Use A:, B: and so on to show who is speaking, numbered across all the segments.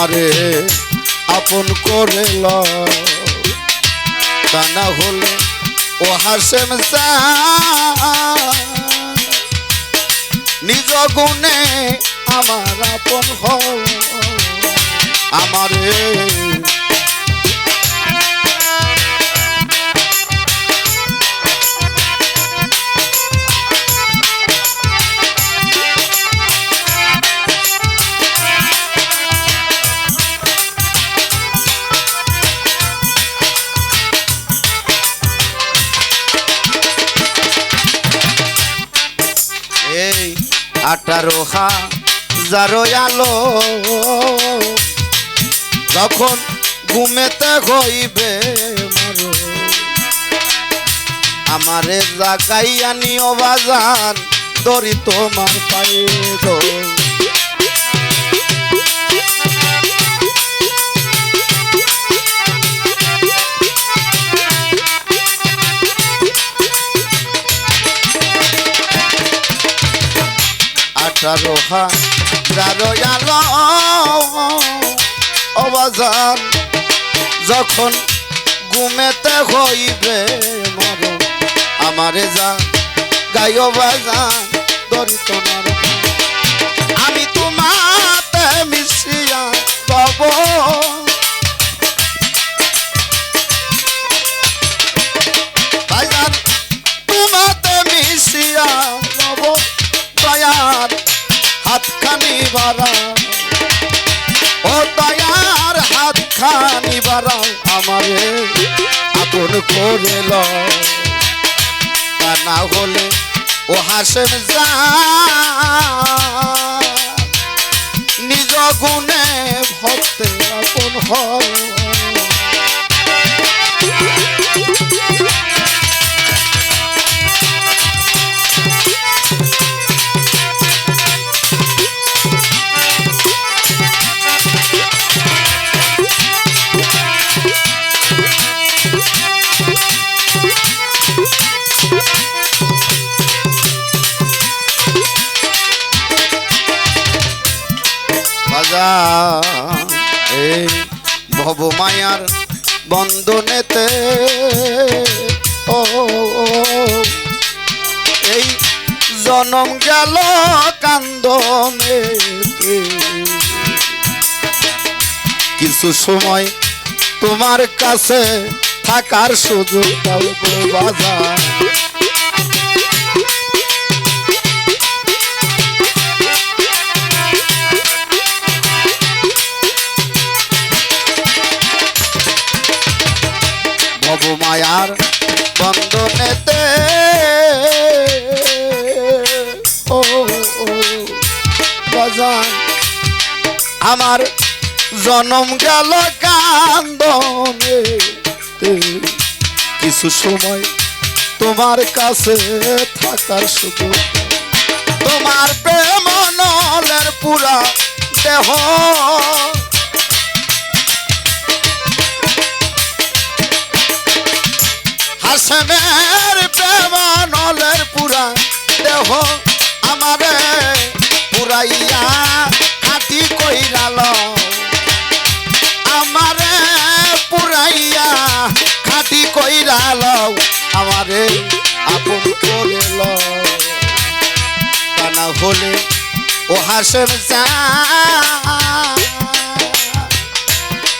A: আমারে আপন করে লও, তা না হলে ও হাসেম নিজ গুণে আমার আপন হও আমারে। এই 18,000 আলো যখন ঘুমেতে হইবে মরো, আমারে জাগাইয়া নিও বাজান দরি তোমার পায়ে গো। 18,000 আলো ও বাজান যখন ঘুমেতে হইবে মরো, আমারে যা গাইও বাজান দরি তোমার। আমি তোমাতে মিশিয়া পাব বাজান, তোমাতে মিশিয়া পাব দয়ার হাতখানি বাড়াও, ও দয়ার হাতখানি বাড়াও আমারে আপন করে লও, তা না হলে ও হাসেম নিজ গুণে ভক্তে আপন হও। এই ভব মায়ার বন্ধনেতে ও এই জনম গেল কান্দনে, কিছু সময় তোমার কাছে থাকার সুযোগ দাও গো বাজার। মায়ার বন্ধনেতে ও বাজান আমার জনম গেল কান্দনে, কিছু সময় তোমার কাছে থাকার সুযোগ, তোমার প্রেম নলের পুরা দেহ হাসেমের প্রেম নলের পুরা দেহ আমারে পুরাইয়া খাটি কইরা লও, আমারে পুরাইয়া খাটি কইরা লও আমারে আপন করে লও, তা না হলে ও হাসেম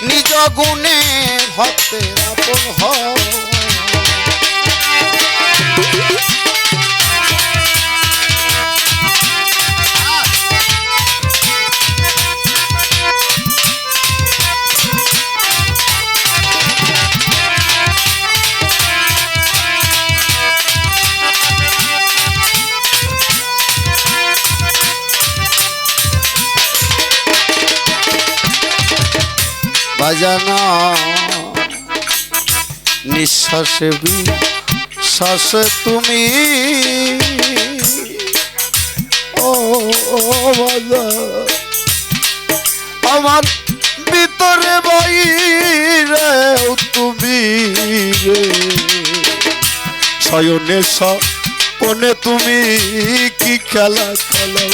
A: নিজ গুণে ভক্তের আপন হও। বাজানো নিঃশ্বাসে বিশ্বাসে তুমি ও বাজার আমার ভিতরে বাইরে তুমি রে, শয়নে স্বপনে তুমি কি খেলা খেলো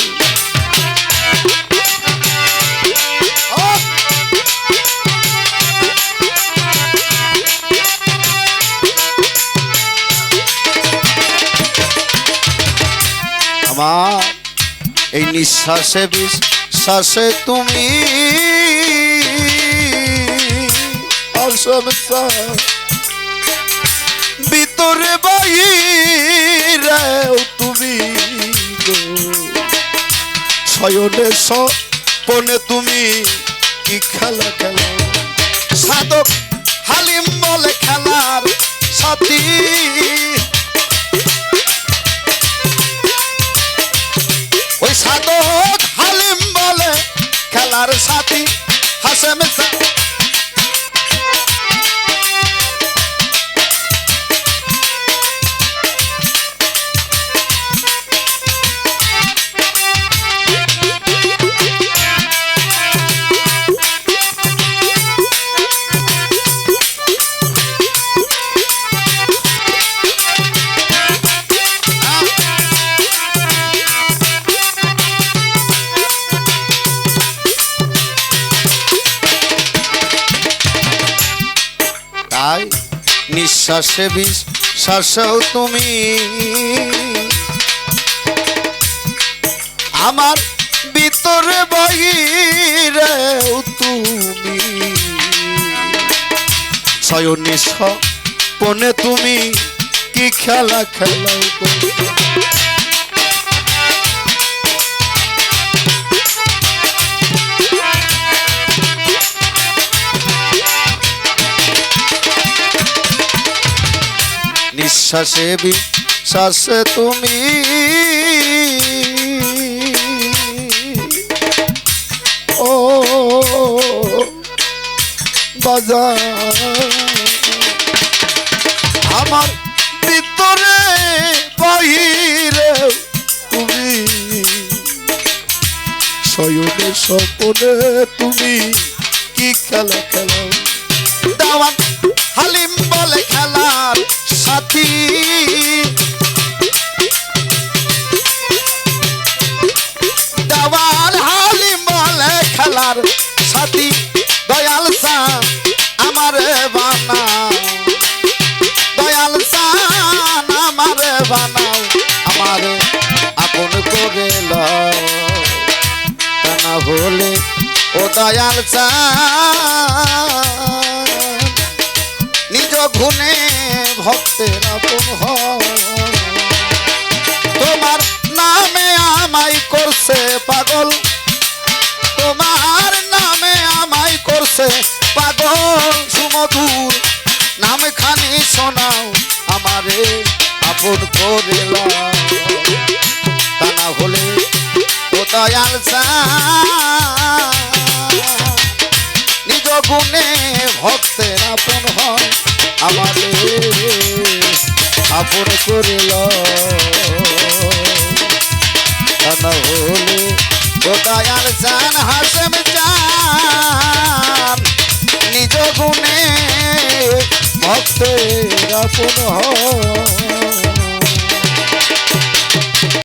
A: এই নিঃশ্বাসে বিশ্বাসে তুমি অসংসার ভিতরে বাইরেও তুমি গো শয়নে স্বপনে তুমি কি খেলা খেলা সাধক হালিম বলে খেলার সাথী ওই সাধক হালিম বলে খেলার সাথী হাসেম তাই নিঃশ্বাসে বিশ্বাসেও তুমি আমার ভিতরে বাহিরেও তুমি শয়নে স্বপনে তুমি কি খেলা খেলাও নিঃশ্বাসে বিশ্বাসে তুমি ও বাজার আমার ভিতরে বাহিরে তুমি শয়নে স্বপনে তুমি কি খেলা খেলাও দাওয়াত হালিম বলে খেলার সাথী দাওয়াত হালিম বলে খেলার সাথী দয়াল সান আমারে বানাও দয়াল সান আমারে বানাও আমারে আপন করে লও তা না হলে ও দয়াল সান নিজ গুণে ভক্তের আপন তোমার নামে আমায় করছে পাগল তোমার নামে আমায় করছে পাগল সুমধুর নাম খানি শোনাও আমারে আপন করে লও তা না হলে ও দয়াল নিজ গুণে ভক্তের আপন হয় আমারে আপন করে লও তা না হলে ও দয়াল জান হাসেম জান নিজ গুণে ভক্তের আপন হয়।